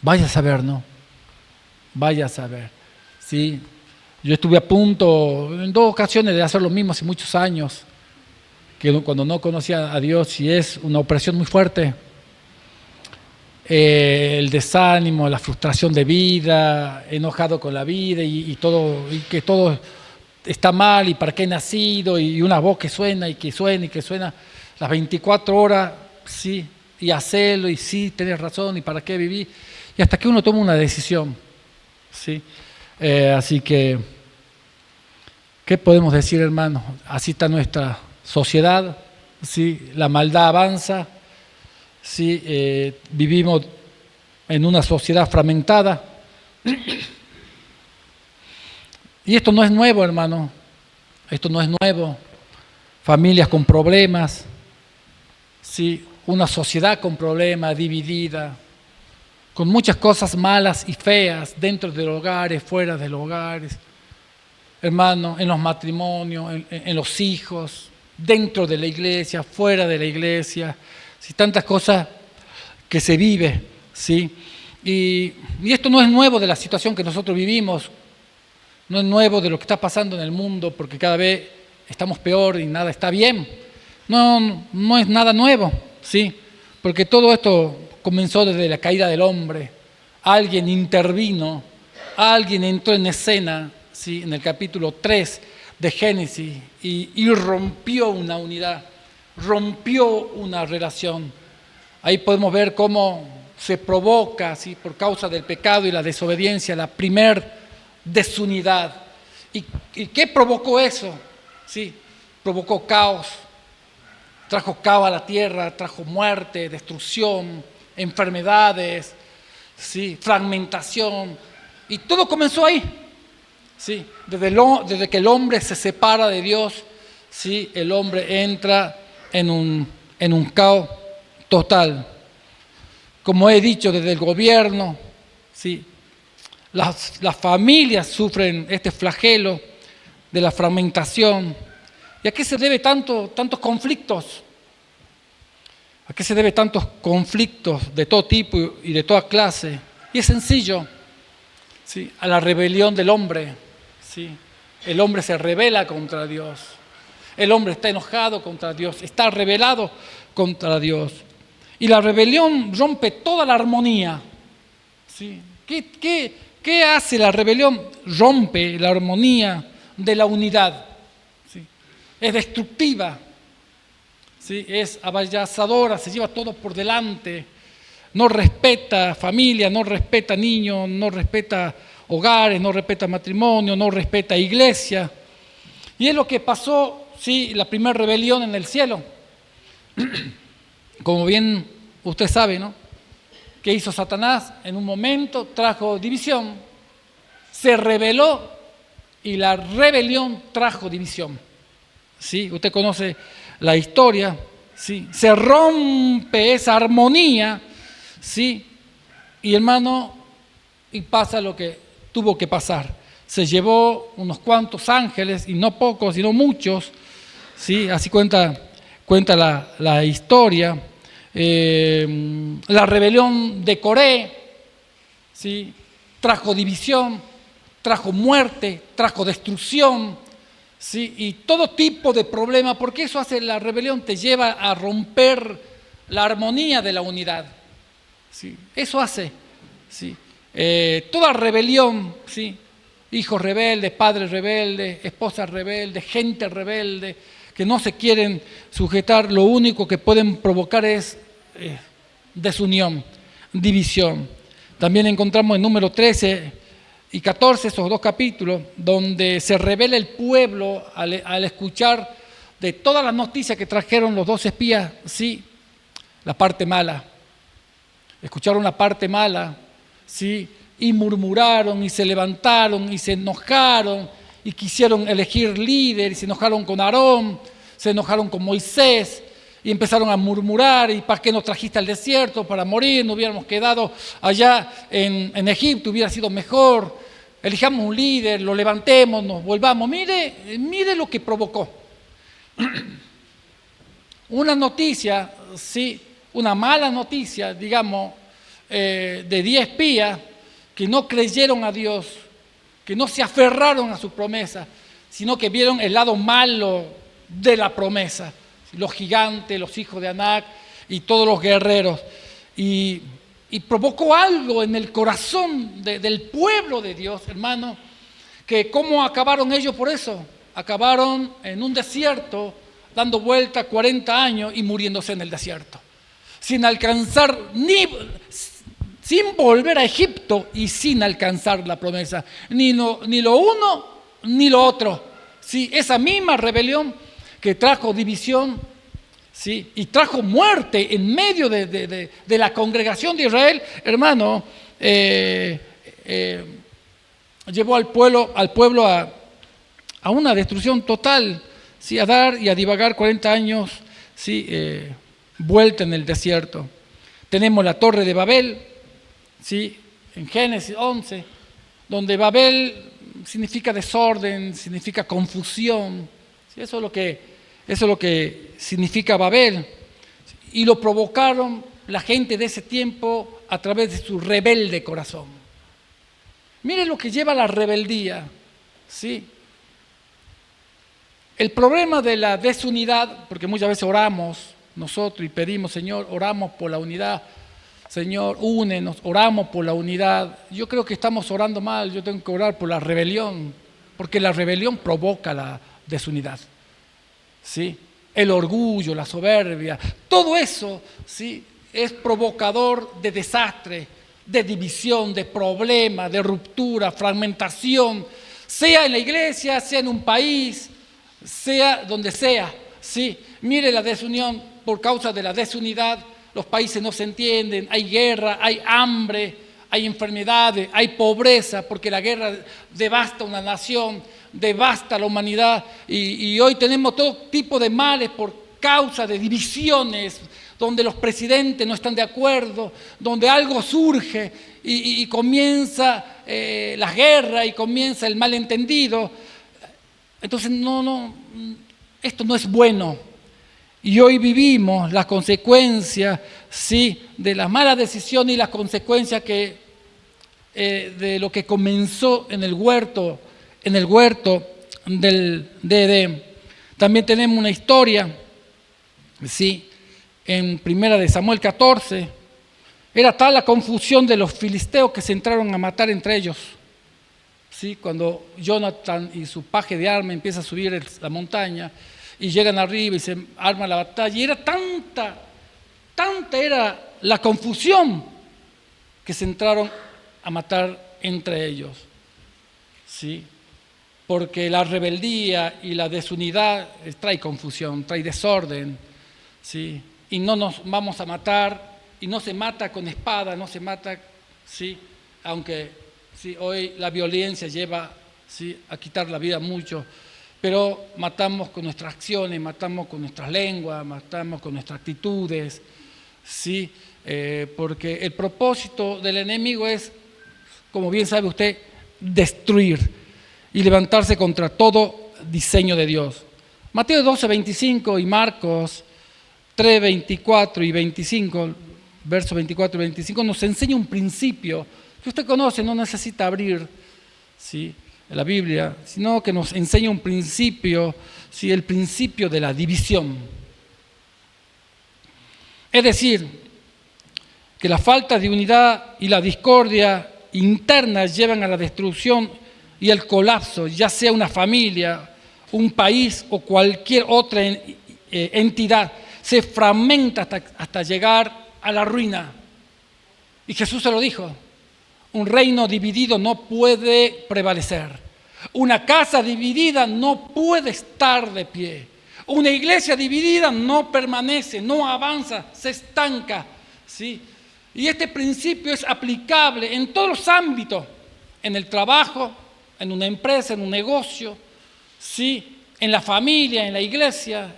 Vaya a saber, ¿no? Vaya a saber, ¿sí? Yo estuve a punto en dos ocasiones de hacer lo mismo hace muchos años, que cuando no conocía a Dios, y es una opresión muy fuerte, el desánimo, la frustración de vida, enojado con la vida y todo, y que todo está mal y para qué he nacido, y una voz que suena y que suena y que suena las 24 horas, sí, y hacerlo, y sí, tenés razón, y para qué viví, y hasta que uno toma una decisión, sí. Así que, ¿qué podemos decir, hermano? Así está nuestra sociedad, sí, la maldad avanza, sí, vivimos en una sociedad fragmentada, y esto no es nuevo, hermano, esto no es nuevo. Familias con problemas, sí, una sociedad con problemas, dividida, con muchas cosas malas y feas dentro de los hogares, fuera de los hogares, hermano, en los matrimonios, en los hijos, dentro de la iglesia, fuera de la iglesia, sí, tantas cosas que se vive, ¿sí? Y esto no es nuevo de la situación que nosotros vivimos, no es nuevo de lo que está pasando en el mundo, porque cada vez estamos peor y nada está bien. No es nada nuevo, ¿sí? Porque todo esto comenzó desde la caída del hombre. Alguien intervino, alguien entró en escena, ¿sí? En el capítulo 3 de Génesis y rompió una unidad, rompió una relación. Ahí podemos ver cómo se provoca, ¿sí? Por causa del pecado y la desobediencia, la primer desunidad. ¿Y qué provocó eso? Sí, provocó caos, trajo caos a la tierra, trajo muerte, destrucción, enfermedades, sí, fragmentación, y todo comenzó ahí. Sí, desde que el hombre se separa de Dios, sí, el hombre entra en un caos total. Como he dicho, desde el gobierno, sí, las familias sufren este flagelo de la fragmentación. ¿Y a qué se debe tantos conflictos? ¿A qué se debe tantos conflictos de todo tipo y de toda clase? Y es sencillo, ¿sí? A la rebelión del hombre, ¿sí? El hombre se rebela contra Dios. El hombre está enojado contra Dios, está rebelado contra Dios. Y la rebelión rompe toda la armonía, ¿sí? ¿Qué hace la rebelión? Rompe la armonía de la unidad, ¿sí? Es destructiva, ¿sí? Es avasalladora, se lleva todo por delante, no respeta familia, no respeta niños, no respeta hogares, no respeta matrimonio, no respeta iglesia. Y es lo que pasó, ¿sí? La primera rebelión en el cielo. Como bien usted sabe, ¿no? ¿Qué hizo Satanás? En un momento trajo división, se rebeló y la rebelión trajo división. ¿Sí? Usted conoce la historia, ¿sí? Se rompe esa armonía, ¿sí? Y hermano, y pasa lo que tuvo que pasar. Se llevó unos cuantos ángeles, y no pocos, sino muchos, ¿sí? Así cuenta la historia. La rebelión de Coré, ¿sí? Trajo división, trajo muerte, trajo destrucción, ¿sí? Y todo tipo de problemas, porque eso hace la rebelión, te lleva a romper la armonía de la unidad, ¿sí? Eso hace, ¿sí? Toda rebelión, ¿sí? Hijos rebeldes, padres rebeldes, esposas rebeldes, gente rebelde, que no se quieren sujetar, lo único que pueden provocar es desunión, división. También encontramos en número 13 y 14, esos dos capítulos, donde se revela el pueblo al escuchar de todas las noticias que trajeron los dos espías, sí, la parte mala. Escucharon la parte mala, sí, y murmuraron y se levantaron y se enojaron y quisieron elegir líder y se enojaron con Aarón, se enojaron con Moisés y empezaron a murmurar: ¿y para qué nos trajiste al desierto? Para morir, no hubiéramos quedado allá en Egipto, hubiera sido mejor. Elijamos un líder, lo levantemos, nos volvamos. Mire lo que provocó. Una noticia, sí, una mala noticia, digamos, de 10 espías que no creyeron a Dios, que no se aferraron a su promesa, sino que vieron el lado malo de la promesa. Los gigantes, los hijos de Anac y todos los guerreros. Y provocó algo en el corazón del pueblo de Dios, hermano, que ¿cómo acabaron ellos por eso? Acabaron en un desierto, dando vuelta 40 años y muriéndose en el desierto, sin alcanzar sin volver a Egipto y sin alcanzar la promesa, ni lo uno ni lo otro. Sí, esa misma rebelión que trajo división, sí, y trajo muerte en medio de la congregación de Israel, hermano, llevó al pueblo a una destrucción total, ¿sí? A dar y a divagar 40 años, ¿sí? Vuelta en el desierto. Tenemos la Torre de Babel, ¿sí? En Génesis 11, donde Babel significa desorden, significa confusión, ¿sí? Eso es lo que significa Babel. Y lo provocaron la gente de ese tiempo a través de su rebelde corazón. Mire lo que lleva la rebeldía, ¿sí? El problema de la desunidad, porque muchas veces oramos nosotros y pedimos, Señor, oramos por la unidad, Señor, únenos, oramos por la unidad. Yo creo que estamos orando mal, yo tengo que orar por la rebelión, porque la rebelión provoca la desunidad, ¿sí? El orgullo, la soberbia, todo eso, ¿sí? Es provocador de desastre, de división, de problema, de ruptura, fragmentación, sea en la iglesia, sea en un país, sea donde sea, ¿sí? Mire la desunión por causa de la desunidad, los países no se entienden, hay guerra, hay hambre, hay enfermedades, hay pobreza, porque la guerra devasta una nación, devasta la humanidad, y hoy tenemos todo tipo de males por causa de divisiones, donde los presidentes no están de acuerdo, donde algo surge y comienza la guerra y comienza el malentendido. Entonces, esto no es bueno. Y hoy vivimos las consecuencias, ¿sí? De las malas decisiones y las consecuencias de lo que comenzó en el huerto de Edén. También tenemos una historia, ¿sí? En 1 Samuel 14, era tal la confusión de los filisteos que se entraron a matar entre ellos. ¿Sí? Cuando Jonathan y su paje de armas empiezan a subir la montaña y llegan arriba y se arma la batalla, y era tanta era la confusión que se entraron a matar entre ellos, ¿sí? Porque la rebeldía y la desunidad trae confusión, trae desorden, ¿sí? Y no nos vamos a matar, y no se mata con espada, no se mata, ¿sí? Aunque ¿sí? Hoy la violencia lleva, ¿sí? A quitar la vida a muchos, pero matamos con nuestras acciones, matamos con nuestras lenguas, matamos con nuestras actitudes, ¿sí? Porque el propósito del enemigo es, como bien sabe usted, destruir y levantarse contra todo diseño de Dios. Mateo 12, 25 y Marcos 3, 24 y 25, versos 24 y 25, nos enseña un principio que usted conoce, no necesita abrir, ¿sí? La Biblia, sino que nos enseña un principio, ¿sí? El principio de la división. Es decir, que la falta de unidad y la discordia interna llevan a la destrucción y el colapso, ya sea una familia, un país o cualquier otra entidad, se fragmenta hasta llegar a la ruina. Y Jesús se lo dijo. Un reino dividido no puede prevalecer. Una casa dividida no puede estar de pie. Una iglesia dividida no permanece, no avanza, se estanca, ¿sí? Y este principio es aplicable en todos los ámbitos, en el trabajo, en una empresa, en un negocio, ¿sí? En la familia, en la iglesia.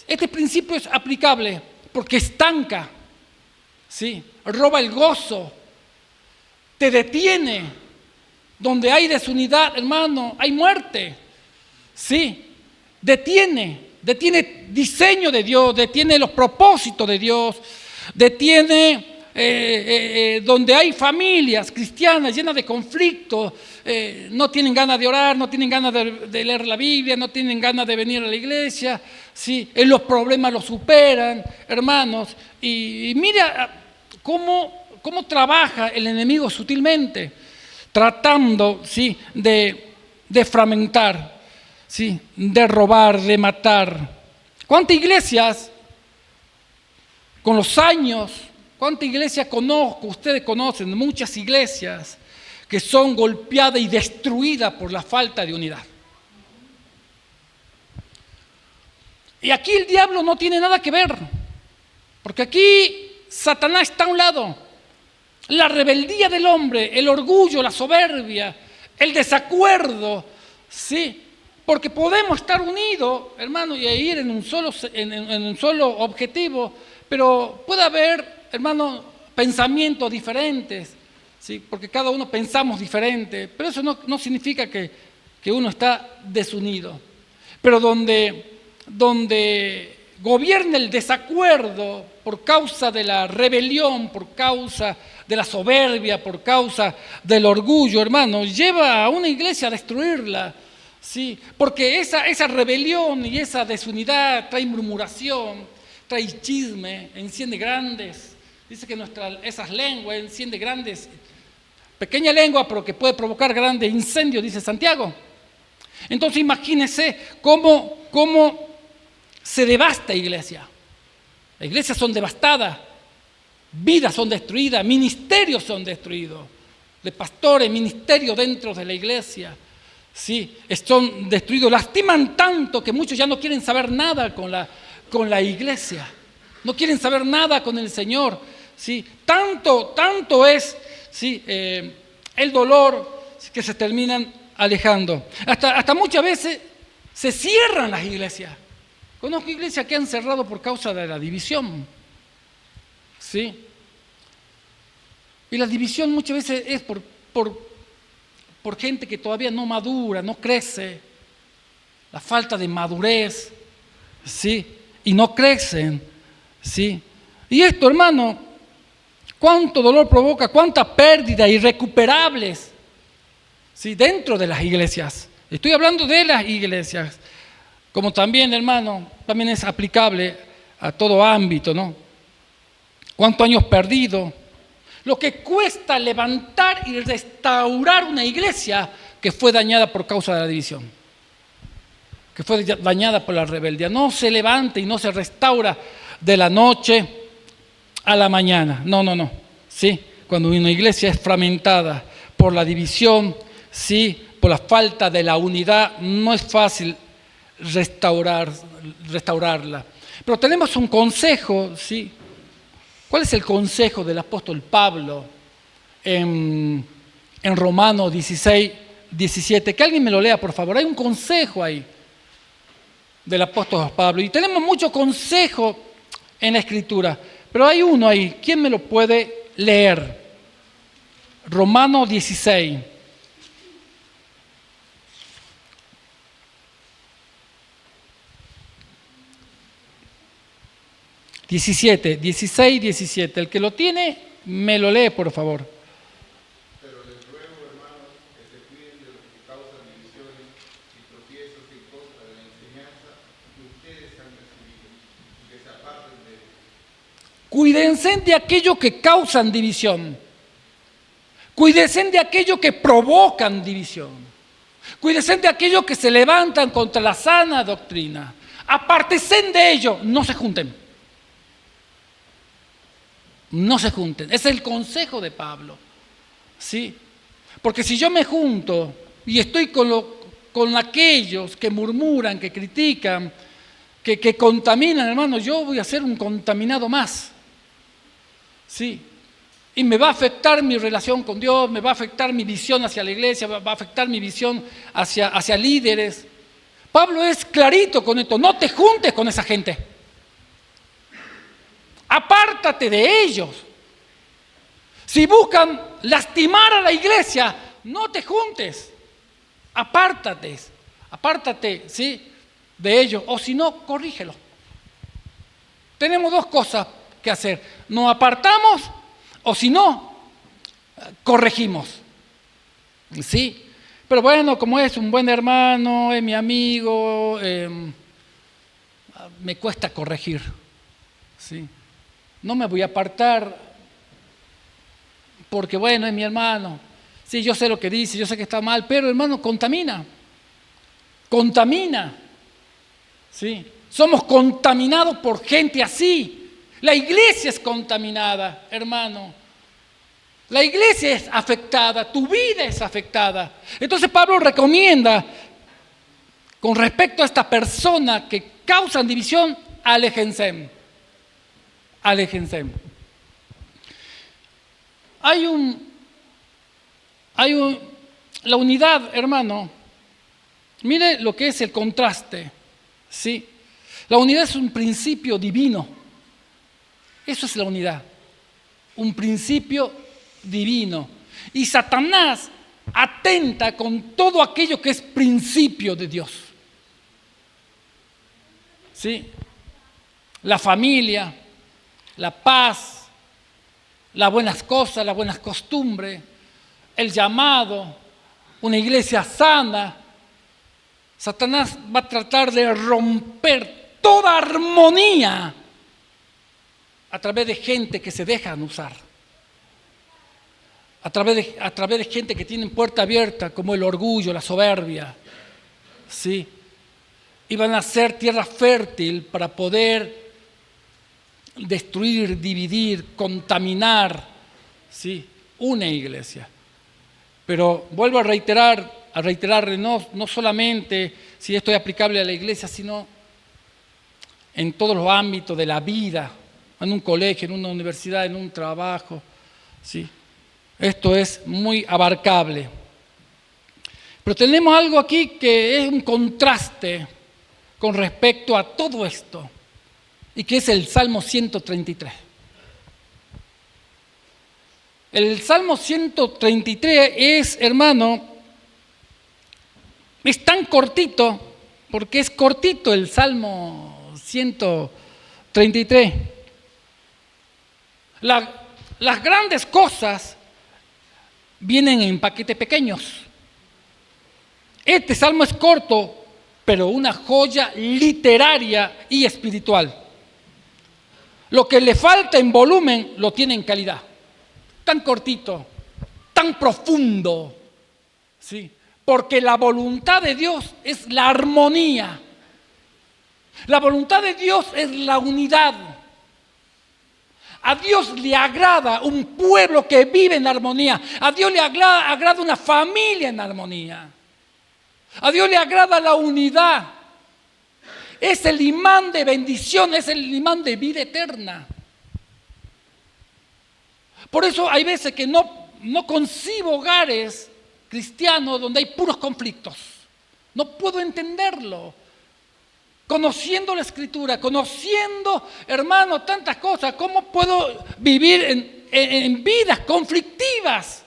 Este principio es aplicable porque estanca, ¿sí? Roba el gozo, te detiene. Donde hay desunidad, hermano, hay muerte. Sí, detiene diseño de Dios, detiene los propósitos de Dios, detiene donde hay familias cristianas llenas de conflictos, no tienen ganas de orar, no tienen ganas de leer la Biblia, no tienen ganas de venir a la iglesia, ¿sí? Los problemas los superan, hermanos, y mira cómo trabaja el enemigo sutilmente, tratando, ¿sí?, de fragmentar, ¿sí?, de robar, de matar. ¿Cuántas iglesias con los años, cuántas iglesias conozco, ustedes conocen, muchas iglesias que son golpeadas y destruidas por la falta de unidad? Y aquí el diablo no tiene nada que ver, porque aquí Satanás está a un lado. La rebeldía del hombre, el orgullo, la soberbia, el desacuerdo, ¿sí? Porque podemos estar unidos, hermano, y ir en un solo objetivo, pero puede haber, hermano, pensamientos diferentes, ¿sí? Porque cada uno pensamos diferente, pero eso no significa que uno está desunido. Pero donde gobierna el desacuerdo por causa de la rebelión, por causa de la soberbia, por causa del orgullo, hermano, lleva a una iglesia a destruirla, ¿sí? Porque esa rebelión y esa desunidad trae murmuración, trae chisme, enciende grandes, dice que esas lenguas enciende grandes, pequeña lengua, pero que puede provocar grandes incendios, dice Santiago. Entonces imagínense cómo se devasta iglesia. Las iglesias son devastadas, vidas son destruidas, ministerios son destruidos, de pastores, ministerios dentro de la iglesia, ¿sí?, son destruidos, lastiman tanto que muchos ya no quieren saber nada con la iglesia, no quieren saber nada con el Señor, ¿sí? Tanto es, ¿sí?, el dolor que se terminan alejando. Hasta muchas veces se cierran las iglesias. Conozco iglesias que han cerrado por causa de la división, ¿sí? Y la división muchas veces es por gente que todavía no madura, no crece, la falta de madurez, ¿sí? Y no crecen, ¿sí? Y esto, hermano, cuánto dolor provoca, cuántas pérdidas irrecuperables, ¿sí?, dentro de las iglesias. Estoy hablando de las iglesias, como también, hermano, también es aplicable a todo ámbito, ¿no? ¿Cuántos años perdidos? Lo que cuesta levantar y restaurar una iglesia que fue dañada por causa de la división, que fue dañada por la rebeldía. No se levanta y no se restaura de la noche a la mañana. No. ¿Sí? Cuando una iglesia es fragmentada por la división, ¿sí?, por la falta de la unidad, no es fácil restaurarla. Pero tenemos un consejo, ¿sí? ¿Cuál es el consejo del apóstol Pablo en Romanos 16, 17? Que alguien me lo lea, por favor. Hay un consejo ahí del apóstol Pablo. Y tenemos mucho consejo en la Escritura, pero hay uno ahí. ¿Quién me lo puede leer? Romanos 16. 17, 16, 17. El que lo tiene, me lo lee, por favor. Pero les ruego, hermanos, que se cuiden de los que causan divisiones y tropiezos en contra de la enseñanza que ustedes han recibido, y que se aparten de ellos. Cuídense de aquello que causan división. Cuídense de aquello que provocan división. Cuídense de aquello que se levantan contra la sana doctrina. Apártense de ello, no se junten. No se junten. Ese es el consejo de Pablo, ¿sí? Porque si yo me junto y estoy con aquellos que murmuran, que critican, que contaminan, hermano, yo voy a ser un contaminado más, ¿sí? Y me va a afectar mi relación con Dios, me va a afectar mi visión hacia la iglesia, va a afectar mi visión hacia líderes. Pablo es clarito con esto: no te juntes con esa gente. Apártate de ellos. Si buscan lastimar a la iglesia, no te juntes. Apártate, ¿sí?, de ellos, o si no, corrígelo. Tenemos dos cosas que hacer: nos apartamos O si no, corregimos. ¿Sí? Pero bueno, como es un buen hermano, es mi amigo, me cuesta corregir. ¿Sí? No me voy a apartar porque bueno, es mi hermano. Sí, yo sé lo que dice, yo sé que está mal, pero hermano, contamina. Contamina. ¿Sí? Somos contaminados por gente así. La iglesia es contaminada, hermano. La iglesia es afectada, tu vida es afectada. Entonces Pablo recomienda, con respecto a esta persona que causan división, aléjense. Aléjense. La unidad, hermano. Mire lo que es el contraste. ¿Sí? La unidad es un principio divino. Eso es la unidad. Un principio divino. Y Satanás atenta con todo aquello que es principio de Dios. ¿Sí? La familia, la paz, las buenas cosas, las buenas costumbres, el llamado, una iglesia sana. Satanás va a tratar de romper toda armonía a través de gente que se dejan usar. A través de gente que tiene puerta abierta, como el orgullo, la soberbia. ¿Sí? Y van a ser tierra fértil para poder destruir, dividir, contaminar, ¿sí? Una iglesia. Pero vuelvo a reiterarle, no solamente si esto es aplicable a la iglesia, sino en todos los ámbitos de la vida, en un colegio, en una universidad, en un trabajo, ¿sí? Esto es muy abarcable. Pero tenemos algo aquí que es un contraste con respecto a todo esto, y que es el Salmo 133. El Salmo 133 es, hermano, es tan cortito, porque es cortito el Salmo 133. Las grandes cosas vienen en paquetes pequeños. Este salmo es corto, pero una joya literaria y espiritual. Lo que le falta en volumen lo tiene en calidad. Tan cortito, tan profundo, ¿sí? Porque la voluntad de Dios es la armonía. La voluntad de Dios es la unidad. A Dios le agrada un pueblo que vive en armonía. A Dios le agrada una familia en armonía. A Dios le agrada la unidad. Es el imán de bendición, es el imán de vida eterna. Por eso hay veces que no concibo hogares cristianos donde hay puros conflictos. No puedo entenderlo. Conociendo la Escritura, conociendo, hermano, tantas cosas, ¿cómo puedo vivir en vidas conflictivas?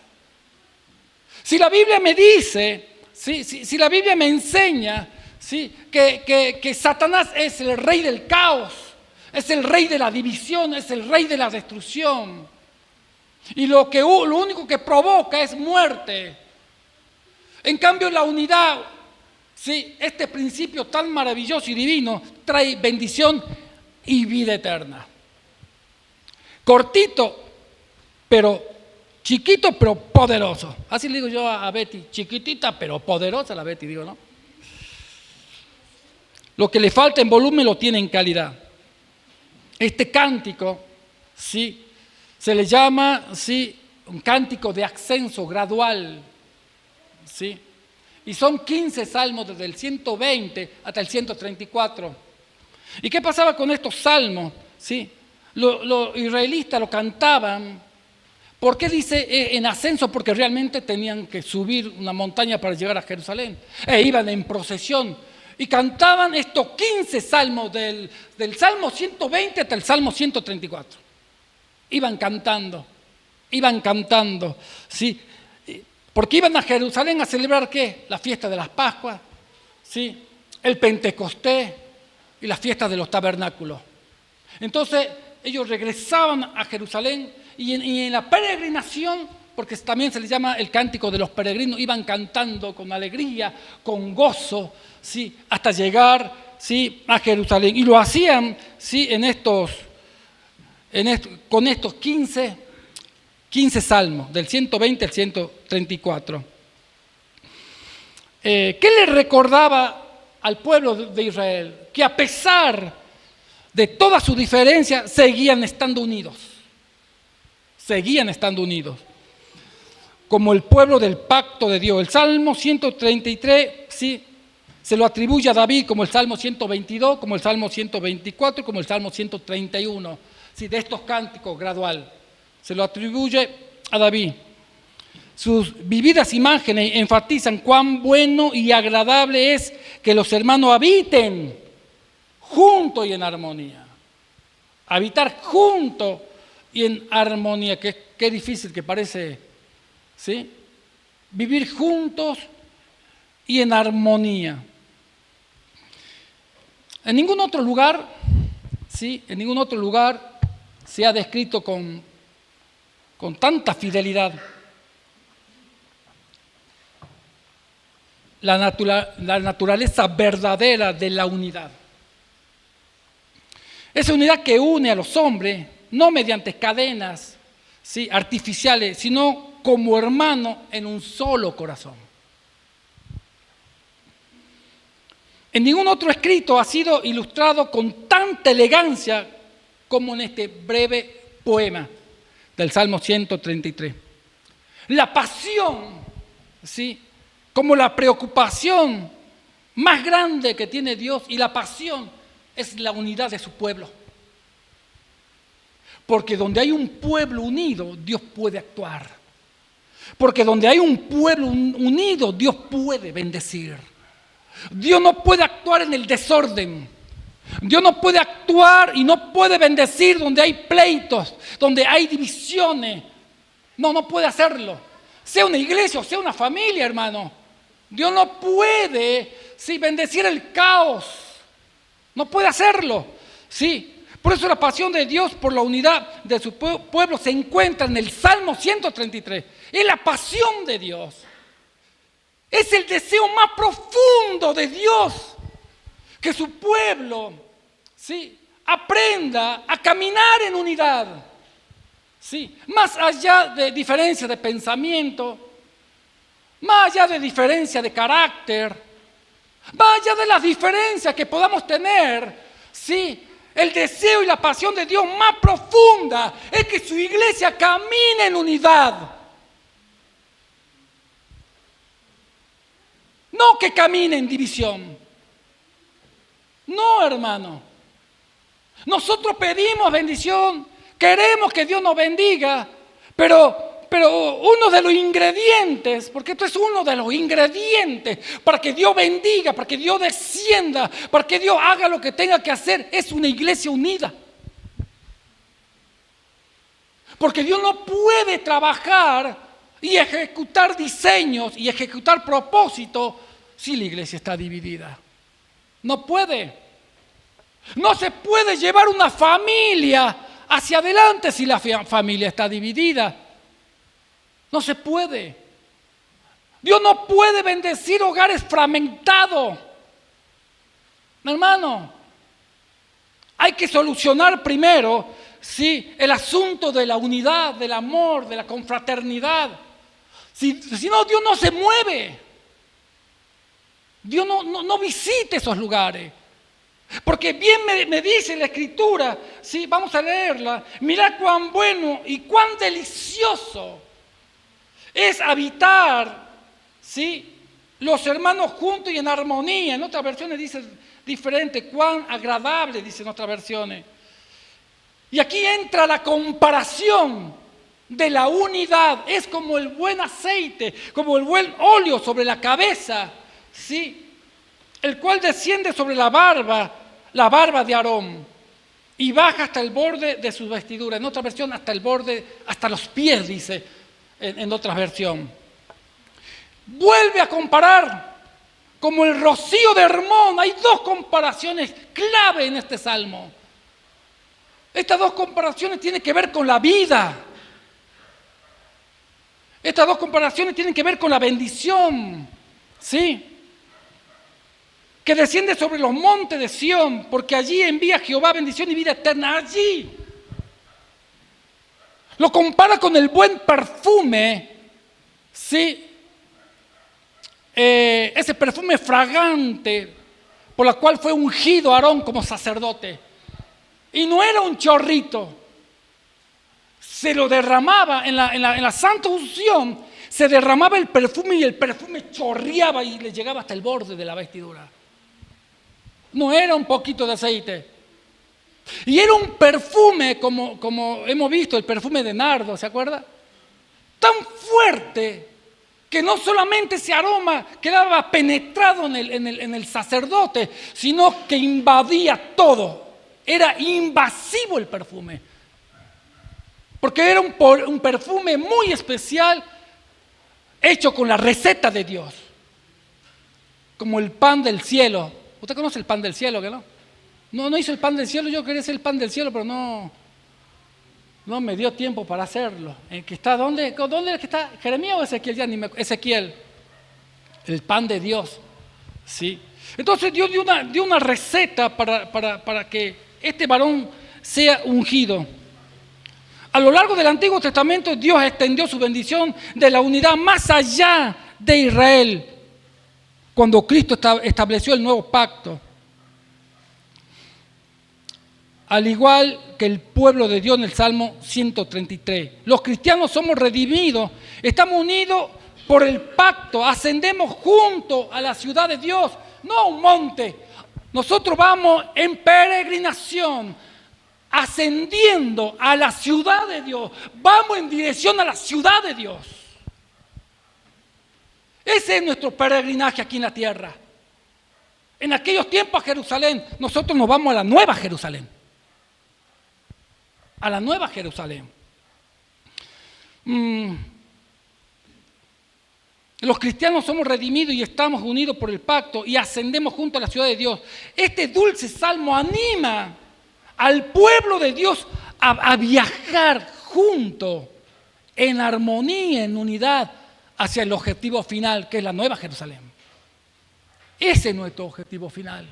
Si la Biblia me dice, si la Biblia me enseña, ¿sí? que Satanás es el rey del caos, es el rey de la división, es el rey de la destrucción. Y lo único que provoca es muerte. En cambio, la unidad, ¿sí? Este principio tan maravilloso y divino trae bendición y vida eterna. Cortito, pero chiquito, pero poderoso. Así le digo yo a Betty, chiquitita, pero poderosa la Betty, digo, ¿no? Lo que le falta en volumen lo tiene en calidad. Este cántico, ¿sí? Se le llama, ¿sí? Un cántico de ascenso gradual, ¿sí? Y son 15 salmos desde el 120 hasta el 134. ¿Y qué pasaba con estos salmos? ¿Sí? Los israelitas lo cantaban. ¿Por qué dice en ascenso? Porque realmente tenían que subir una montaña para llegar a Jerusalén. E iban en procesión. Y cantaban estos 15 salmos del Salmo 120 hasta el Salmo 134. Iban cantando, ¿sí? Porque iban a Jerusalén a celebrar ¿qué? La fiesta de las Pascuas, ¿sí? El Pentecostés y las fiestas de los tabernáculos. Entonces, ellos regresaban a Jerusalén y en la peregrinación, porque también se les llama el cántico de los peregrinos, iban cantando con alegría, con gozo, ¿sí? Hasta llegar, ¿sí?, a Jerusalén. Y lo hacían, ¿sí?, con estos 15 salmos, del 120 al 134. ¿Qué le recordaba al pueblo de Israel? Que a pesar de todas sus diferencias, seguían estando unidos. Seguían estando unidos. Como el pueblo del pacto de Dios. El Salmo 133, sí, se lo atribuye a David, como el Salmo 122, como el Salmo 124, como el Salmo 131. Sí, de estos cánticos gradual. Se lo atribuye a David. Sus vividas imágenes enfatizan cuán bueno y agradable es que los hermanos habiten juntos y en armonía. Habitar juntos y en armonía. Qué difícil que parece, ¿sí? Vivir juntos y en armonía. En ningún otro lugar, ¿sí?, en ningún otro lugar se ha descrito con tanta fidelidad la naturaleza verdadera de la unidad. Esa unidad que une a los hombres, no mediante cadenas, ¿sí?, artificiales, sino como hermanos en un solo corazón. En ningún otro escrito ha sido ilustrado con tanta elegancia como en este breve poema del Salmo 133. La pasión, ¿sí?, como la preocupación más grande que tiene Dios, y la pasión es la unidad de su pueblo. Porque donde hay un pueblo unido, Dios puede actuar. Porque donde hay un pueblo unido, Dios puede bendecir. Dios no puede actuar en el desorden. Dios no puede actuar y no puede bendecir donde hay pleitos, donde hay divisiones. No puede hacerlo. Sea una iglesia o sea una familia, hermano. Dios no puede, sí, bendecir el caos. No puede hacerlo. Sí. Por eso la pasión de Dios por la unidad de su pueblo se encuentra en el Salmo 133. Es la pasión de Dios. Es el deseo más profundo de Dios. Que su pueblo, ¿sí?, aprenda a caminar en unidad. ¿Sí? Más allá de diferencias de pensamiento, más allá de diferencias de carácter, más allá de las diferencias que podamos tener, ¿sí?, el deseo y la pasión de Dios más profunda es que su iglesia camine en unidad. No que camine en división. No, hermano. Nosotros pedimos bendición, queremos que Dios nos bendiga, pero uno de los ingredientes, porque esto es uno de los ingredientes para que Dios bendiga, para que Dios descienda, para que Dios haga lo que tenga que hacer, es una iglesia unida. Porque Dios no puede trabajar y ejecutar diseños y ejecutar propósitos si la iglesia está dividida. No puede. No se puede llevar una familia hacia adelante si la familia está dividida. No se puede. Dios no puede bendecir hogares fragmentados. Hermano, hay que solucionar primero, ¿sí?, el asunto de la unidad, del amor, de la confraternidad. Si no, Dios no se mueve. Dios no visita esos lugares. Porque bien me dice la Escritura, ¿sí?, vamos a leerla. Mirad cuán bueno y cuán delicioso es habitar, ¿sí?, los hermanos juntos y en armonía. En otras versiones dice diferente, cuán agradable, dice en otras versiones. Y aquí entra la comparación de la unidad. Es como el buen aceite, como el buen óleo sobre la cabeza, ¿sí?, el cual desciende sobre la barba de Aarón, y baja hasta el borde de sus vestiduras. En otra versión, hasta el borde, hasta los pies, dice en otra versión. Vuelve a comparar como el rocío de Hermón. Hay dos comparaciones clave en este salmo. Estas dos comparaciones tienen que ver con la vida. Estas dos comparaciones tienen que ver con la bendición, ¿sí? Que desciende sobre los montes de Sión, porque allí envía Jehová bendición y vida eterna. Allí. Lo compara con el buen perfume, ¿sí? Ese perfume fragante por la cual fue ungido Aarón como sacerdote. Y no era un chorrito. Se lo derramaba en la santa unción, se derramaba el perfume y el perfume chorreaba y le llegaba hasta el borde de la vestidura. No era un poquito de aceite. Y era un perfume, como hemos visto, el perfume de nardo, ¿se acuerda? Tan fuerte que no solamente ese aroma quedaba penetrado en el sacerdote, sino que invadía todo. Era invasivo el perfume. Porque era un perfume muy especial, hecho con la receta de Dios. Como el pan del cielo. ¿Usted conoce el pan del cielo, que no? No hizo el pan del cielo, yo quería hacer el pan del cielo, pero no me dio tiempo para hacerlo. ¿El que está dónde? ¿Dónde es que está? ¿Jeremías o Ezequiel? Ya ni me, Ezequiel. El pan de Dios. ¿Sí? Entonces Dios dio una receta para que este varón sea ungido. A lo largo del Antiguo Testamento Dios extendió su bendición de la unidad más allá de Israel, cuando Cristo estableció el nuevo pacto. Al igual que el pueblo de Dios en el Salmo 133. Los cristianos somos redimidos, estamos unidos por el pacto, ascendemos juntos a la ciudad de Dios, no a un monte. Nosotros vamos en peregrinación, ascendiendo a la ciudad de Dios, vamos en dirección a la ciudad de Dios. Ese es nuestro peregrinaje aquí en la tierra. En aquellos tiempos a Jerusalén, nosotros nos vamos a la nueva Jerusalén. A la nueva Jerusalén. Los cristianos somos redimidos y estamos unidos por el pacto y ascendemos junto a la ciudad de Dios. Este dulce salmo anima al pueblo de Dios a viajar junto, en armonía, en unidad, hacia el objetivo final, que es la nueva Jerusalén. Ese es nuestro objetivo final.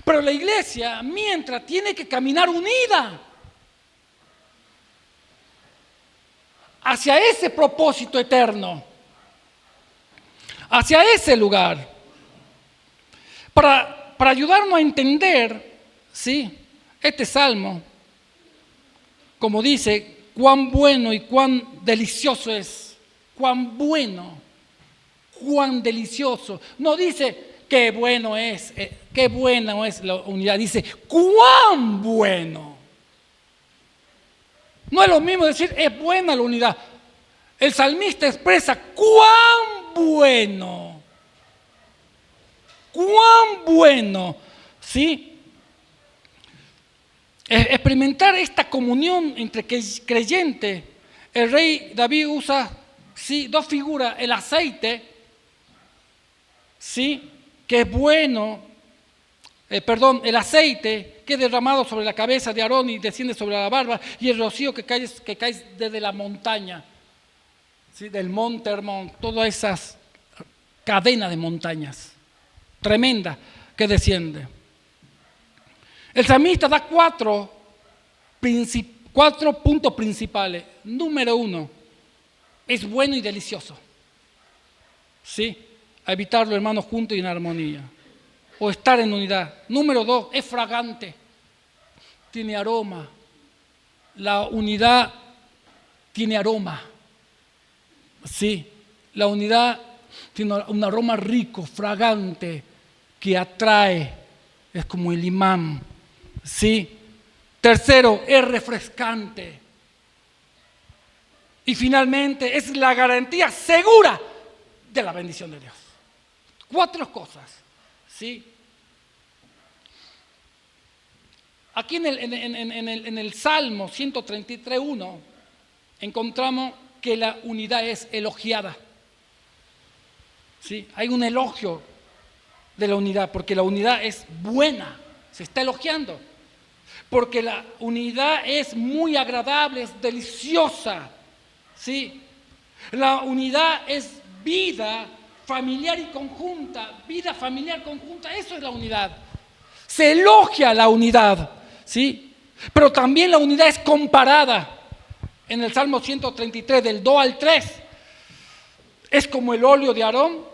Pero la iglesia, mientras, tiene que caminar unida hacia ese propósito eterno, hacia ese lugar, para ayudarnos a entender, ¿sí?, este salmo, como dice, cuán bueno y cuán delicioso es, cuán bueno, cuán delicioso. No dice qué bueno es, qué buena es la unidad, dice cuán bueno. No es lo mismo decir es buena la unidad. El salmista expresa cuán bueno, ¿sí? Experimentar esta comunión entre creyentes. El rey David usa, ¿sí?, dos figuras, el aceite, ¿sí?, que es bueno, el aceite que es derramado sobre la cabeza de Aarón y desciende sobre la barba, y el rocío que cae desde la montaña, ¿sí?, del monte Hermón, todas esas cadenas de montañas tremendas que desciende. El salmista da cuatro puntos principales. Número 1, es bueno y delicioso. ¿Sí? A evitarlo, hermanos, juntos y en armonía. O estar en unidad. Número 2, es fragante. Tiene aroma. La unidad tiene aroma. Sí, la unidad tiene un aroma rico, fragante, que atrae. Es como el imán. ¿Sí? Tercero, es refrescante. Y finalmente, es la garantía segura de la bendición de Dios. 4 cosas. ¿Sí? Aquí en el Salmo 133:1 encontramos que la unidad es elogiada. ¿Sí? Hay un elogio de la unidad, porque la unidad es buena, se está elogiando. porque la unidad es muy agradable, es deliciosa, ¿sí? La unidad es vida familiar y conjunta, vida familiar conjunta, eso es la unidad. Se elogia la unidad, ¿sí? Pero también la unidad es comparada. En el Salmo 133, del 2 al 3, es como el óleo de Aarón,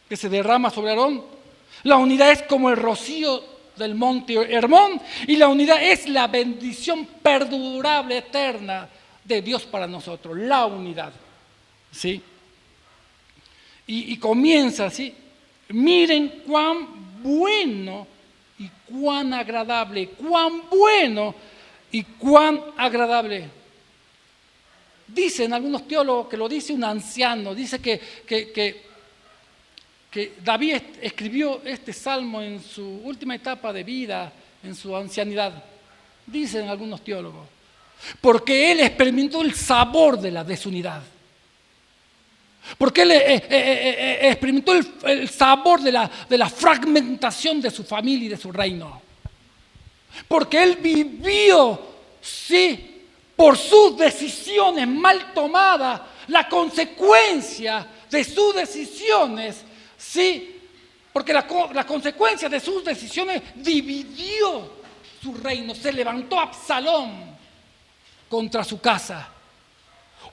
que se derrama sobre Aarón. La unidad es como el rocío del monte Hermón, y la unidad es la bendición perdurable, eterna de Dios para nosotros, la unidad, ¿sí? Y comienza así: miren cuán bueno y cuán agradable, cuán bueno y cuán agradable. Dicen algunos teólogos que lo dice un anciano, dice que David escribió este salmo en su última etapa de vida, en su ancianidad. Dicen algunos teólogos, porque él experimentó el sabor de la desunidad. Porque él experimentó el sabor de la fragmentación de su familia y de su reino. Porque él vivió, sí, por sus decisiones mal tomadas, la consecuencia de sus decisiones, sí, porque la consecuencia de sus decisiones dividió su reino. Se levantó Absalón contra su casa.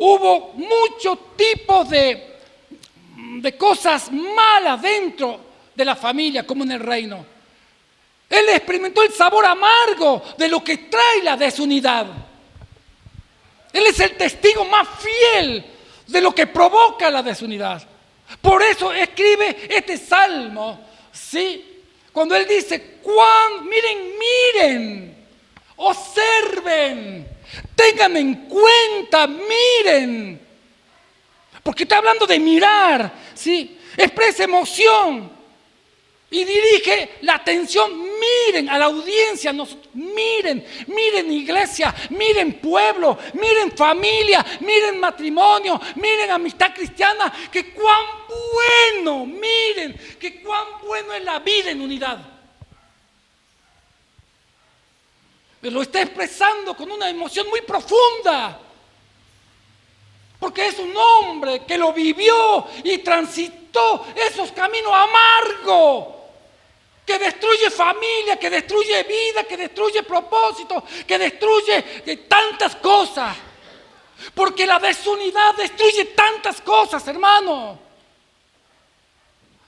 Hubo muchos tipos de cosas malas dentro de la familia como en el reino. Él experimentó el sabor amargo de lo que trae la desunidad. Él es el testigo más fiel de lo que provoca la desunidad. Por eso escribe este salmo, ¿sí? Cuando él dice: miren, observen, tengan en cuenta, miren. Porque está hablando de mirar, ¿sí? Expresa emoción y dirige la atención. Miren a la audiencia, miren iglesia, miren pueblo, miren familia, miren matrimonio, miren amistad cristiana, que cuán bueno, miren, que cuán bueno es la vida en unidad. Lo está expresando con una emoción muy profunda, porque es un hombre que lo vivió y transitó esos caminos amargos, que destruye familia, que destruye vida, que destruye propósito, que destruye tantas cosas. Porque la desunidad destruye tantas cosas, hermano.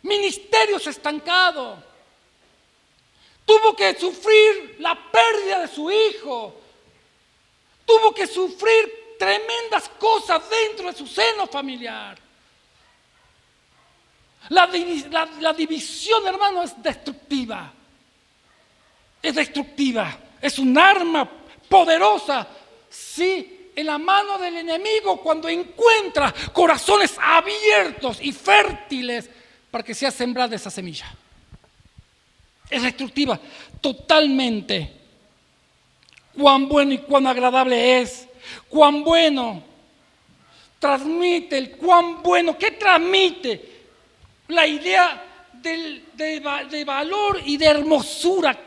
Ministerios estancados. Tuvo que sufrir la pérdida de su hijo. Tuvo que sufrir tremendas cosas dentro de su seno familiar. La división, hermano, es destructiva. Es destructiva. Es un arma poderosa, sí, en la mano del enemigo cuando encuentra corazones abiertos y fértiles para que sea sembrada esa semilla. Es destructiva totalmente. Cuán bueno y cuán agradable es. Cuán bueno. Transmite el cuán bueno. ¿Qué transmite? La idea de valor y de hermosura.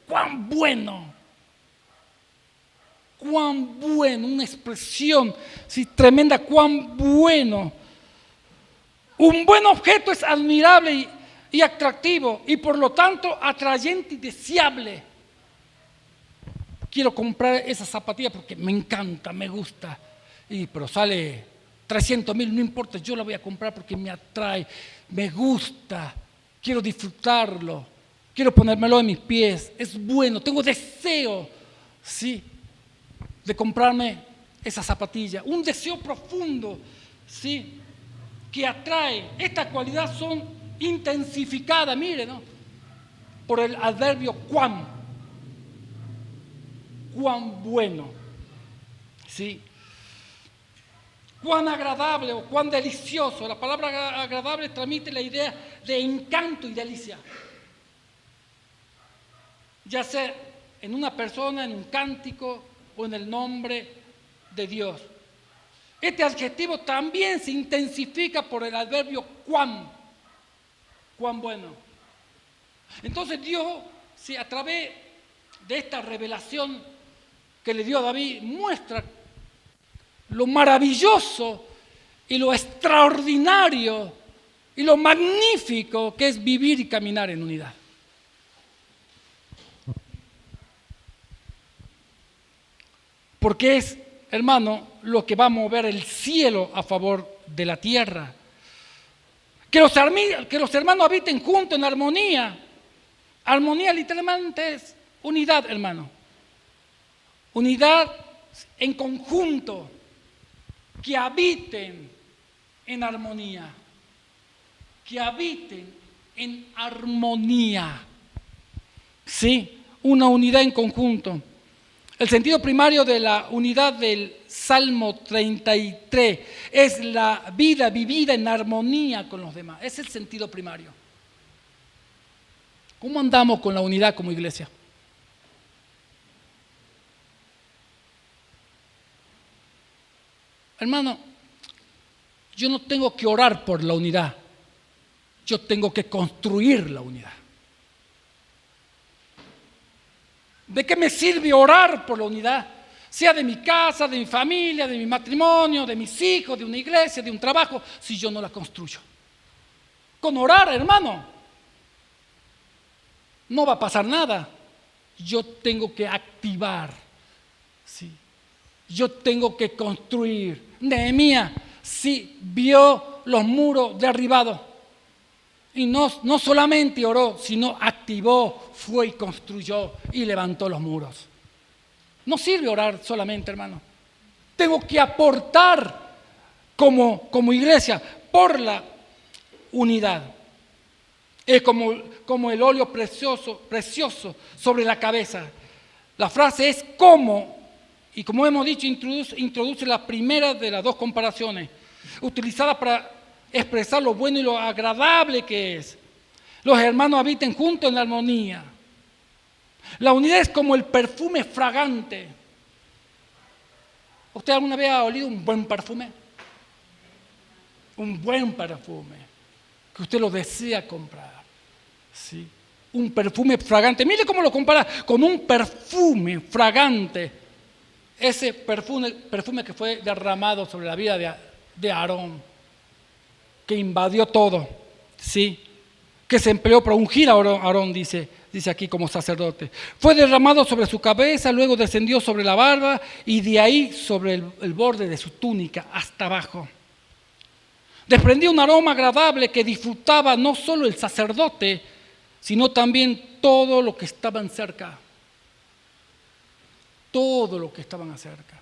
Cuán bueno. Cuán bueno. Una expresión, sí, tremenda. Cuán bueno. Un buen objeto es admirable y atractivo y por lo tanto atrayente y deseable. Quiero comprar esa zapatilla porque me encanta, me gusta. Pero sale 300,000, no importa, yo la voy a comprar porque me atrae, me gusta, quiero disfrutarlo, quiero ponérmelo en mis pies, es bueno, tengo deseo, sí, de comprarme esa zapatilla, un deseo profundo, sí, que atrae. Estas cualidades son intensificadas, mire, ¿no? Por el adverbio cuán bueno, sí. Cuán agradable o cuán delicioso. La palabra agradable transmite la idea de encanto y delicia. Ya sea en una persona, en un cántico o en el nombre de Dios. Este adjetivo también se intensifica por el adverbio cuán bueno. Entonces Dios, si a través de esta revelación que le dio a David muestra lo maravilloso y lo extraordinario y lo magnífico que es vivir y caminar en unidad. Porque es, hermano, lo que va a mover el cielo a favor de la tierra. Que los hermanos habiten juntos en armonía. Armonía literalmente es unidad, hermano. Unidad en conjunto. Que habiten en armonía. Que habiten en armonía. Sí, una unidad en conjunto. El sentido primario de la unidad del Salmo 33 es la vida vivida en armonía con los demás. Es el sentido primario. ¿Cómo andamos con la unidad como iglesia? Hermano, yo no tengo que orar por la unidad. Yo tengo que construir la unidad. ¿De qué me sirve orar por la unidad? Sea de mi casa, de mi familia, de mi matrimonio, de mis hijos, de una iglesia, de un trabajo, si yo no la construyo. Con orar, hermano, no va a pasar nada. Yo tengo que activar, ¿sí? Yo tengo que construir. Nehemías sí vio los muros derribados. Y no solamente oró, sino activó, fue y construyó y levantó los muros. No sirve orar solamente, hermano. Tengo que aportar como iglesia por la unidad. Es como el óleo precioso sobre la cabeza. La frase es como, y como hemos dicho, introduce la primera de las dos comparaciones, utilizada para expresar lo bueno y lo agradable que es. Los hermanos habiten juntos en armonía. La unidad es como el perfume fragante. ¿Usted alguna vez ha olido un buen perfume? Un buen perfume que usted lo desea comprar. ¿Sí? Un perfume fragante. Mire cómo lo compara con un perfume fragante. Ese perfume que fue derramado sobre la vida de Aarón, que invadió todo, ¿sí? Que se empleó para ungir a Aarón, dice aquí como sacerdote. Fue derramado sobre su cabeza, luego descendió sobre la barba y de ahí sobre el borde de su túnica hasta abajo. Desprendía un aroma agradable que disfrutaba no solo el sacerdote, sino también todo lo que estaban cerca. Todo lo que estaban cerca.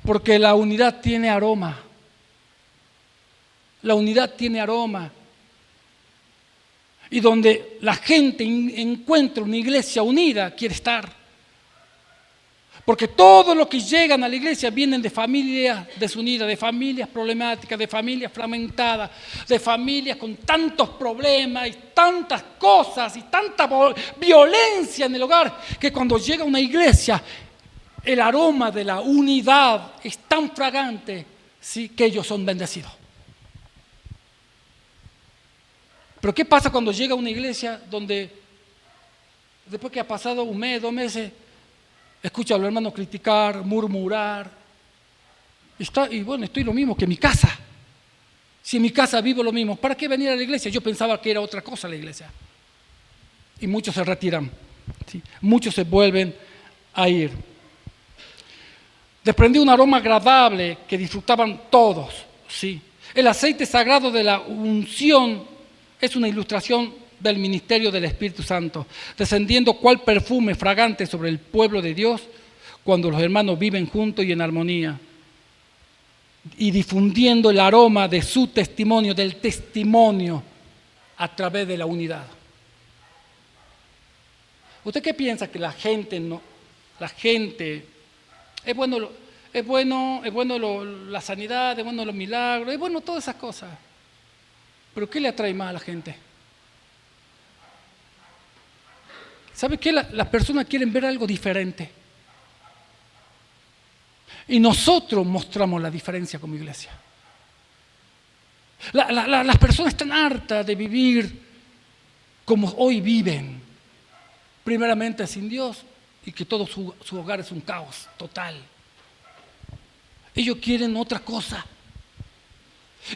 Porque la unidad tiene aroma. La unidad tiene aroma. Y donde la gente encuentra una iglesia unida, quiere estar. Porque todos los que llegan a la iglesia vienen de familias desunidas, de familias problemáticas, de familias fragmentadas, de familias con tantos problemas y tantas cosas y tanta violencia en el hogar, que cuando llega una iglesia, el aroma de la unidad es tan fragante, ¿sí?, que ellos son bendecidos. Pero ¿qué pasa cuando llega a una iglesia donde después que ha pasado un mes, 2 meses, escucha a los hermanos criticar, murmurar? Y bueno, estoy lo mismo que en mi casa. Si en mi casa vivo lo mismo, ¿para qué venir a la iglesia? Yo pensaba que era otra cosa la iglesia. Y muchos se retiran, ¿sí? Muchos se vuelven a ir. Desprendió un aroma agradable que disfrutaban todos, ¿sí? El aceite sagrado de la unción es una ilustración del ministerio del Espíritu Santo, descendiendo cual perfume fragante sobre el pueblo de Dios cuando los hermanos viven juntos y en armonía, y difundiendo el aroma de su testimonio, del testimonio, a través de la unidad. ¿Usted qué piensa que la gente es bueno la sanidad, es bueno los milagros, es bueno todas esas cosas? ¿Pero qué le atrae más a la gente? ¿Sabe qué? Las personas quieren ver algo diferente. Y nosotros mostramos la diferencia como iglesia. Las personas están hartas de vivir como hoy viven. Primeramente sin Dios y que todo su hogar es un caos total. Ellos quieren otra cosa.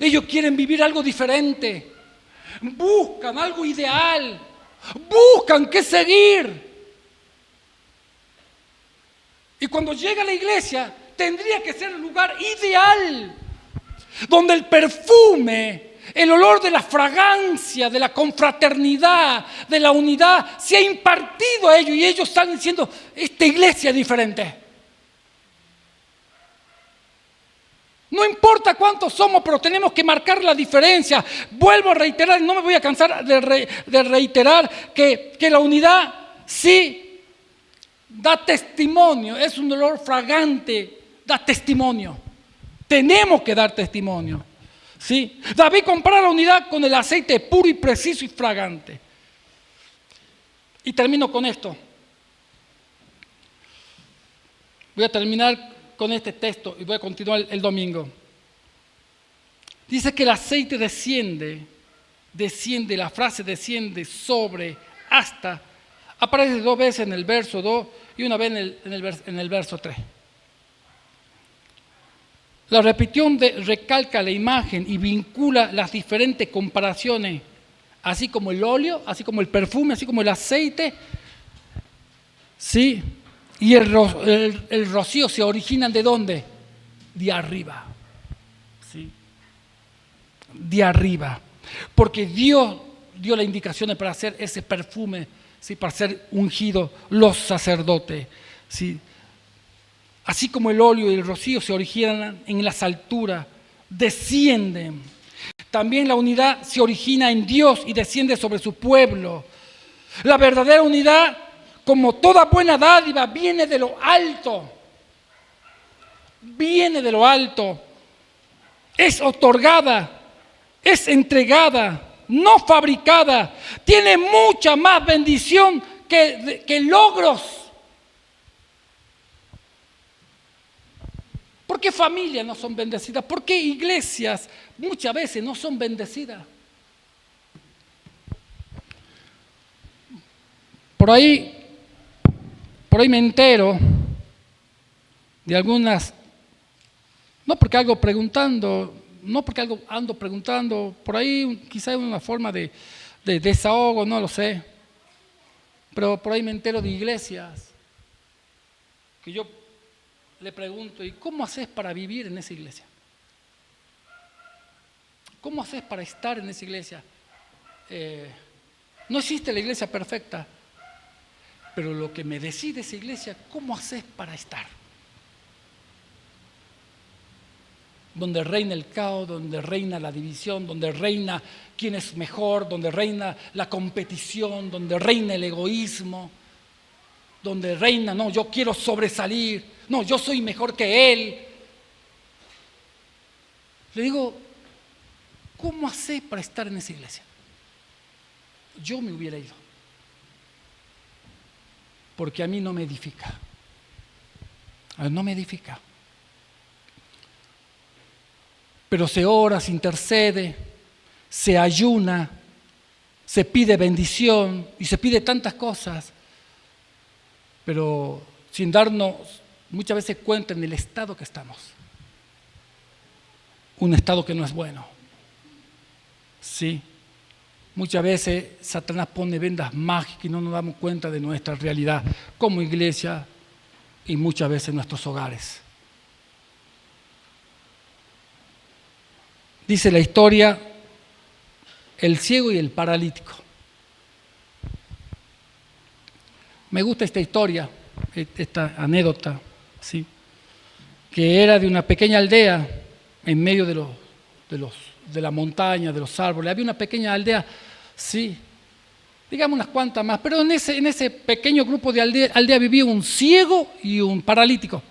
Ellos quieren vivir algo diferente. Buscan algo ideal. Buscan qué seguir. Y cuando llega a la iglesia, tendría que ser el lugar ideal, donde el perfume, el olor de la fragancia, de la confraternidad, de la unidad, se ha impartido a ellos y ellos están diciendo, esta iglesia es diferente. No importa cuántos somos, pero tenemos que marcar la diferencia. Vuelvo a reiterar, no me voy a cansar de reiterar que la unidad sí da testimonio, es un olor fragante, da testimonio. Tenemos que dar testimonio. ¿Sí? David compara la unidad con el aceite puro y preciso y fragante. Y termino con esto. Voy a terminar con este texto y voy a continuar el domingo. Dice que el aceite desciende, la frase desciende sobre, hasta, aparece 2 veces en el verso 2 y una vez en el verso 3. La repetición recalca la imagen y vincula las diferentes comparaciones, así como el óleo, así como el perfume, así como el aceite, ¿sí? Y el rocío se originan ¿de dónde? De arriba. ¿Sí? De arriba. Porque Dios dio las indicaciones para hacer ese perfume, ¿sí? Para ser ungido los sacerdotes. ¿Sí? Así como el óleo y el rocío se originan en las alturas, descienden. También la unidad se origina en Dios y desciende sobre su pueblo. La verdadera unidad, como toda buena dádiva, viene de lo alto. Viene de lo alto. Es otorgada, es entregada, no fabricada. Tiene mucha más bendición que logros. ¿Por qué familias no son bendecidas? ¿Por qué iglesias muchas veces no son bendecidas? Por ahí me entero de algunas, no porque ando preguntando, por ahí quizá es una forma de desahogo, no lo sé, pero por ahí me entero de iglesias que yo le pregunto, ¿y cómo haces para vivir en esa iglesia? ¿Cómo haces para estar en esa iglesia? No existe la iglesia perfecta, pero lo que me decide esa iglesia, ¿cómo haces para estar? Donde reina el caos, donde reina la división, donde reina quién es mejor, donde reina la competición, donde reina el egoísmo, donde reina, no, yo quiero sobresalir, no, yo soy mejor que él. Le digo, ¿cómo haces para estar en esa iglesia? Yo me hubiera ido, porque a mí no me edifica. No me edifica. Pero se ora, se intercede, se ayuna, se pide bendición y se pide tantas cosas, pero sin darnos muchas veces cuenta en el estado que estamos. Un estado que no es bueno. Sí. Muchas veces Satanás pone vendas mágicas y no nos damos cuenta de nuestra realidad como iglesia y muchas veces en nuestros hogares. Dice la historia, el ciego y el paralítico. Me gusta esta historia, esta anécdota, ¿sí? Que era de una pequeña aldea en medio de la montaña, de los árboles. Había una pequeña aldea, sí, digamos unas cuantas más, pero en ese pequeño grupo de aldea vivía un ciego y un paralítico.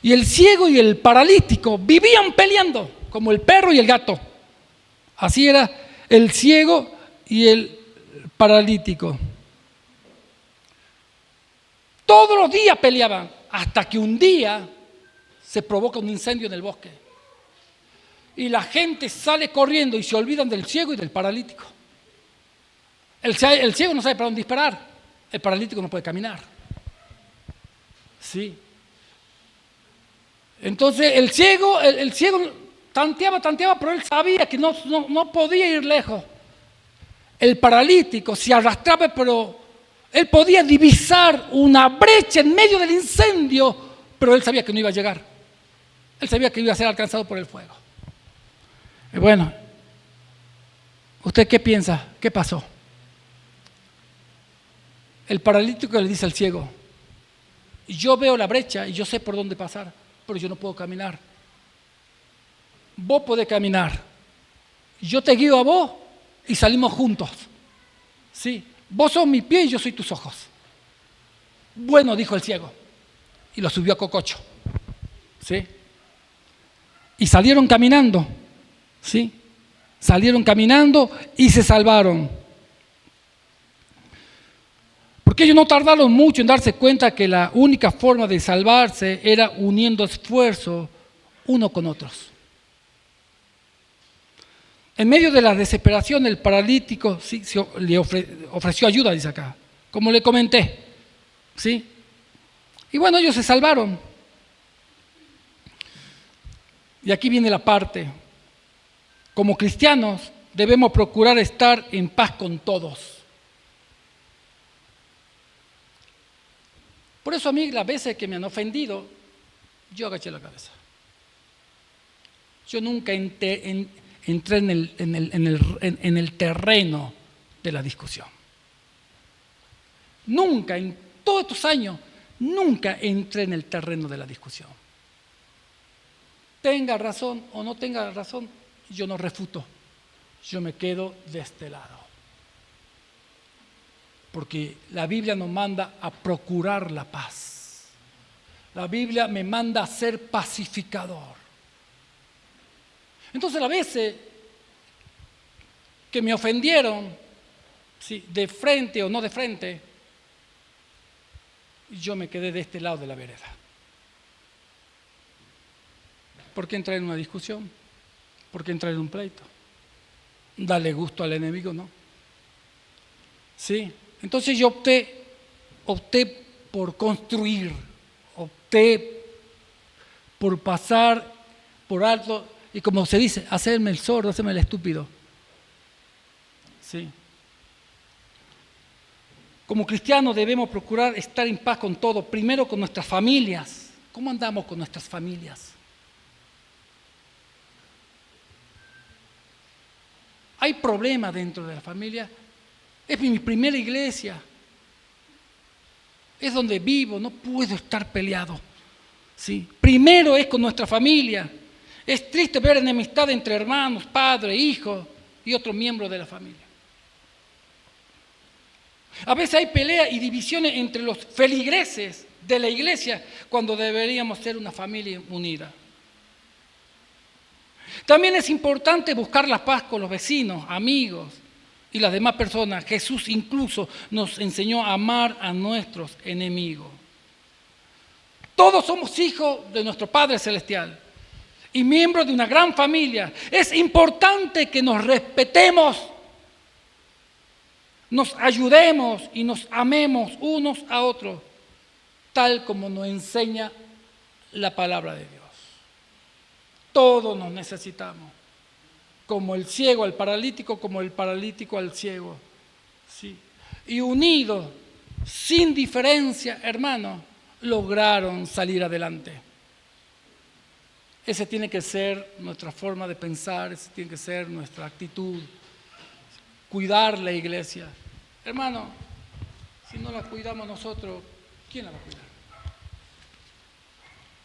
Y el ciego y el paralítico vivían peleando, como el perro y el gato. Así era el ciego y el paralítico. Todos los días peleaban, hasta que un día se provoca un incendio en el bosque. Y la gente sale corriendo y se olvidan del ciego y del paralítico. El ciego no sabe para dónde disparar. el paralítico no puede caminar. ¿Sí? Entonces el ciego tanteaba, pero él sabía que no podía ir lejos. El paralítico se arrastraba, pero él podía divisar una brecha en medio del incendio, pero él sabía que no iba a llegar. Él sabía que iba a ser alcanzado por el fuego. Y bueno, ¿usted qué piensa? ¿Qué pasó? El paralítico le dice al ciego: yo veo la brecha y yo sé por dónde pasar, pero yo no puedo caminar. Vos podés caminar. Yo te guío a vos y salimos juntos. ¿Sí? Vos sos mi pie y yo soy tus ojos. Bueno, dijo el ciego. Y lo subió a cococho. ¿Sí? Y salieron caminando. ¿Sí? Salieron caminando y se salvaron. Porque ellos no tardaron mucho en darse cuenta que la única forma de salvarse era uniendo esfuerzos uno con otros. En medio de la desesperación, el paralítico sí, le ofreció ayuda, dice acá, como le comenté. ¿Sí? Y bueno, ellos se salvaron. Y aquí viene la parte. Como cristianos debemos procurar estar en paz con todos. Por eso a mí las veces que me han ofendido, yo agaché la cabeza. Yo nunca entré en el terreno de la discusión. Nunca, en todos estos años, nunca entré en el terreno de la discusión. Tenga razón o no tenga razón, yo no refuto. Yo me quedo de este lado. Porque la Biblia nos manda a procurar la paz. La Biblia me manda a ser pacificador. Entonces, a veces que me ofendieron, ¿sí?, de frente o no de frente, yo me quedé de este lado de la vereda. ¿Por qué entrar en una discusión? ¿Por qué entrar en un pleito? Darle gusto al enemigo, ¿no? Sí. Entonces yo opté por construir, opté por pasar por alto y, como se dice, hacerme el sordo, hacerme el estúpido. Sí. Como cristianos debemos procurar estar en paz con todo, primero con nuestras familias. ¿Cómo andamos con nuestras familias? Hay problemas dentro de la familia. Es mi primera iglesia. Es donde vivo, no puedo estar peleado. ¿Sí? Primero es con nuestra familia. Es triste ver enemistad entre hermanos, padre, hijo y otros miembros de la familia. A veces hay peleas y divisiones entre los feligreses de la iglesia cuando deberíamos ser una familia unida. También es importante buscar la paz con los vecinos, amigos y las demás personas. Jesús incluso nos enseñó a amar a nuestros enemigos. Todos somos hijos de nuestro Padre Celestial y miembros de una gran familia. Es importante que nos respetemos, nos ayudemos y nos amemos unos a otros, tal como nos enseña la palabra de Dios. Todos nos necesitamos, como el ciego al paralítico, como el paralítico al ciego. ¿Sí? Y unidos, sin diferencia, hermanos, lograron salir adelante. Esa tiene que ser nuestra forma de pensar, esa tiene que ser nuestra actitud. Cuidar la iglesia. Hermano, si no la cuidamos nosotros, ¿quién la va a cuidar?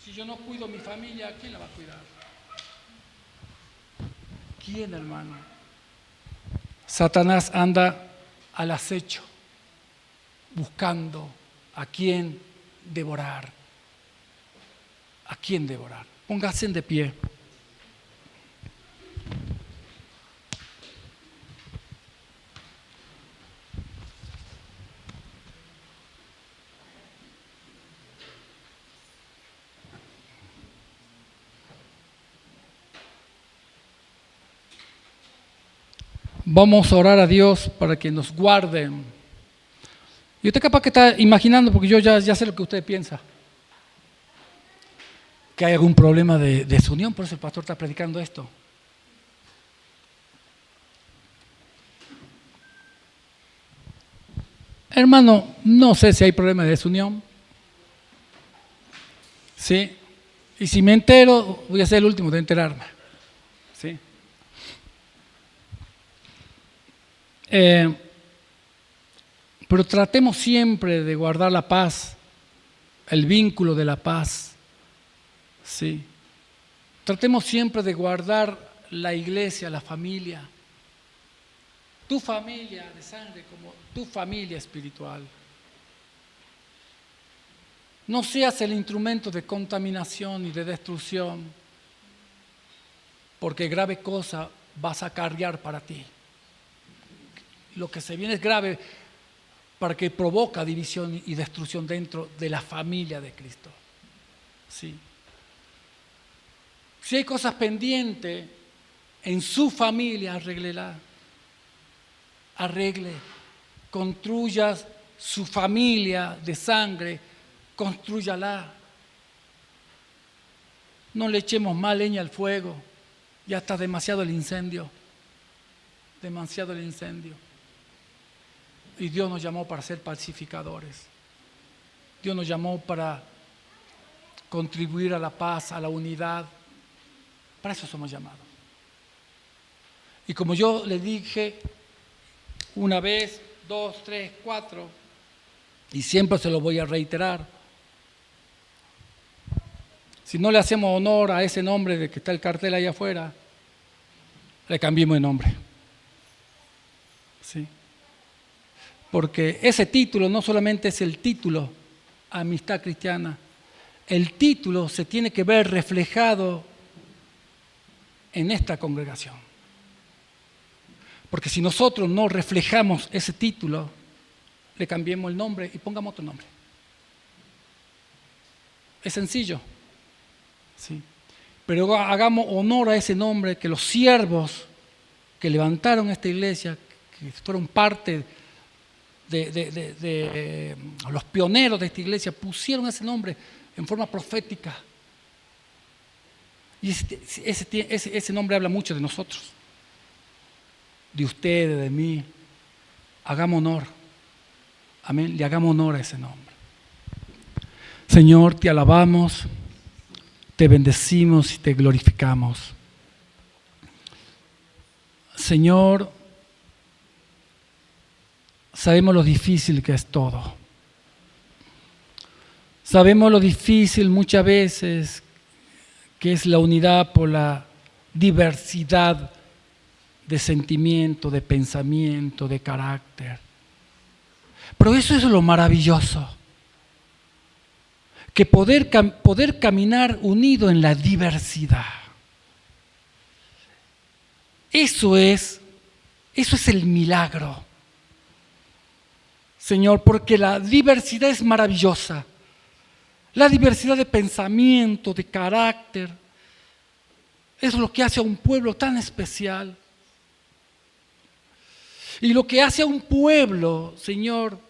Si yo no cuido mi familia, ¿quién la va a cuidar? ¿Quién, hermano? Satanás anda al acecho, buscando a quién devorar. ¿A quién devorar? Pónganse de pie. Vamos a orar a Dios para que nos guarde Y usted capaz que está imaginando, porque yo ya sé lo que usted piensa, que hay algún problema de desunión, por eso el pastor está predicando esto. Hermano, no sé si hay problema de desunión. ¿Sí? Y si me entero, voy a ser el último de enterarme. ¿Sí? Pero tratemos siempre de guardar la paz, el vínculo de la paz. ¿Sí? Tratemos siempre de guardar la iglesia, la familia. Tu familia de sangre como tu familia espiritual. No seas el instrumento de contaminación y de destrucción, porque grave cosa vas a cargar para ti. Lo que se viene es grave para que provoca división y destrucción dentro de la familia de Cristo. Sí. Si hay cosas pendientes en su familia, arréglela. Arregle, construya su familia de sangre, constrúyala. No le echemos más leña al fuego, ya está demasiado el incendio, demasiado el incendio. Y Dios nos llamó para ser pacificadores. Dios nos llamó para contribuir a la paz, a la unidad. Para eso somos llamados. Y como yo le dije una vez, 2, 3, 4, y siempre se lo voy a reiterar, si no le hacemos honor a ese nombre de que está el cartel ahí afuera, le cambiemos de nombre. ¿Sí? Porque ese título no solamente es el título Amistad Cristiana, el título se tiene que ver reflejado en esta congregación. Porque si nosotros no reflejamos ese título, le cambiemos el nombre y pongamos otro nombre. Es sencillo. ¿Sí? Pero hagamos honor a ese nombre, que los siervos que levantaron esta iglesia, que fueron parte de los pioneros de esta iglesia, pusieron ese nombre en forma profética. Y ese nombre habla mucho de nosotros, de ustedes, de mí. Hagamos honor. Amén. Le hagamos honor a ese nombre. Señor, te alabamos, te bendecimos y te glorificamos. Señor, sabemos lo difícil que es todo. Sabemos lo difícil muchas veces que es la unidad por la diversidad de sentimiento, de pensamiento, de carácter. Pero eso es lo maravilloso, que poder caminar unido en la diversidad. Eso es el milagro, Señor, porque la diversidad es maravillosa. La diversidad de pensamiento, de carácter, es lo que hace a un pueblo tan especial. Y lo que hace a un pueblo, Señor,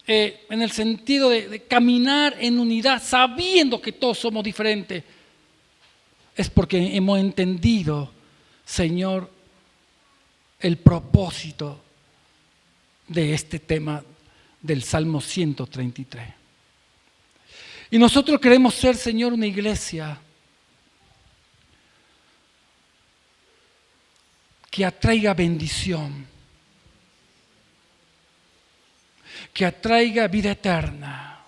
en el sentido de caminar en unidad, sabiendo que todos somos diferentes, es porque hemos entendido, Señor, el propósito de este tema del Salmo 133. Y nosotros queremos ser, Señor, una iglesia que atraiga bendición, que atraiga vida eterna,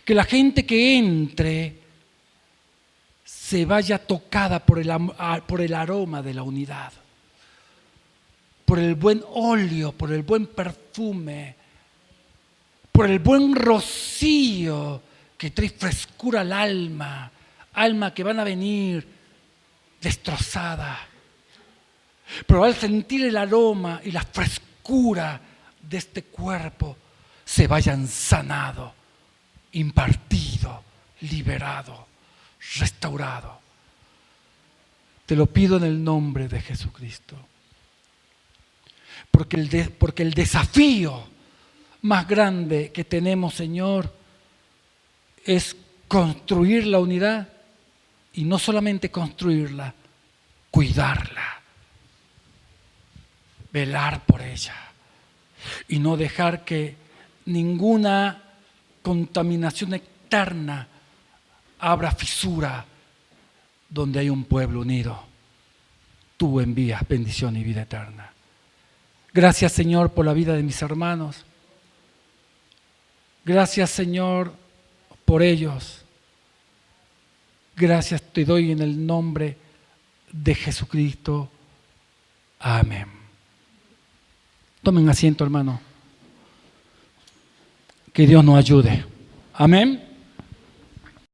que la gente que entre se vaya tocada por el aroma de la unidad, por el buen óleo, por el buen perfume, por el buen rocío que trae frescura al alma que van a venir destrozada. Pero al sentir el aroma y la frescura de este cuerpo, se vayan sanado, impartido, liberado, restaurado. Te lo pido en el nombre de Jesucristo. Porque el desafío más grande que tenemos, Señor, es construir la unidad y no solamente construirla, cuidarla, velar por ella y no dejar que ninguna contaminación externa abra fisura donde hay un pueblo unido. Tú envías bendición y vida eterna. Gracias, Señor, por la vida de mis hermanos. Gracias, Señor, por ellos. Gracias te doy en el nombre de Jesucristo. Amén. Tomen asiento, hermano. Que Dios nos ayude. Amén.